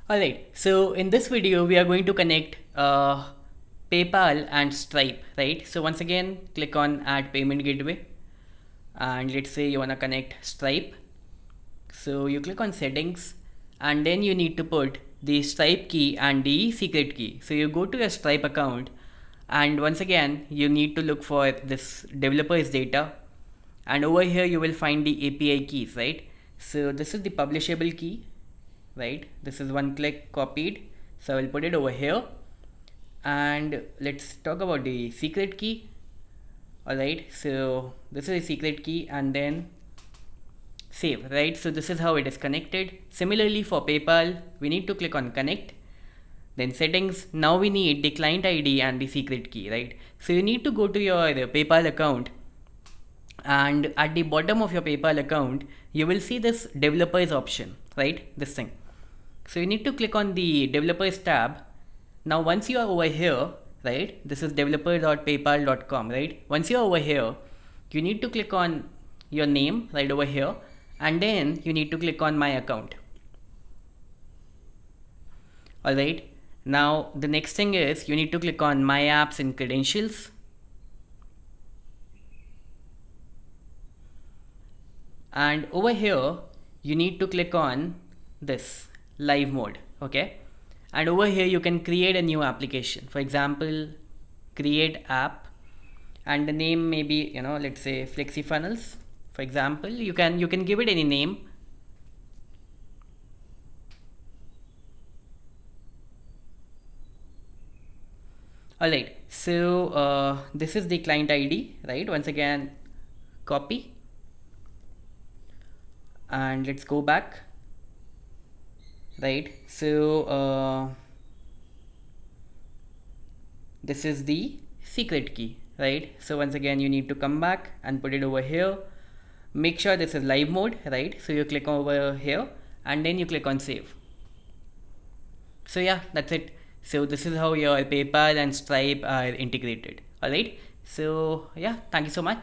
Alright, so in this video we are going to connect PayPal and Stripe, right? So once again, click on Add Payment Gateway, and let's say you wanna connect Stripe. So you click on Settings, and then you need to put the Stripe key and the secret key. So you go to your Stripe account, and once again you need to look for this developer's data, and over here you will find the API keys, right? So this is the publishable key, right? This is one click copied, so I will put it over here. And let's talk about the secret key. Alright, so this is the secret key, and then save, right? So this is how it is connected. Similarly for PayPal, we need to click on connect, then settings. Now we need the client ID and the secret key, right? So you need to go to your PayPal account, and at the bottom of your PayPal account you will see this developers option, right? This thing. So you need to click on the developers tab. Now once you are over here, right, this is developer.paypal.com, right? Once you are over here, you need to click on your name right over here, and then you need to click on my account. Alright, now the next thing is you need to click on my apps and credentials, and over here you need to click on this live mode. Okay, and over here you can create a new application. For example, create app, and the name may be, let's say FlexiFunnels. For example, you can give it any name. Alright, so this is the client ID, right? Once again, copy, and let's go back, right? So this is the secret key, right? So once again you need to come back and put it over here. Make sure this is live mode, right? So you click over here, and then you click on save. So yeah, that's it. So this is how your PayPal and Stripe are integrated. Alright, so yeah, thank you so much.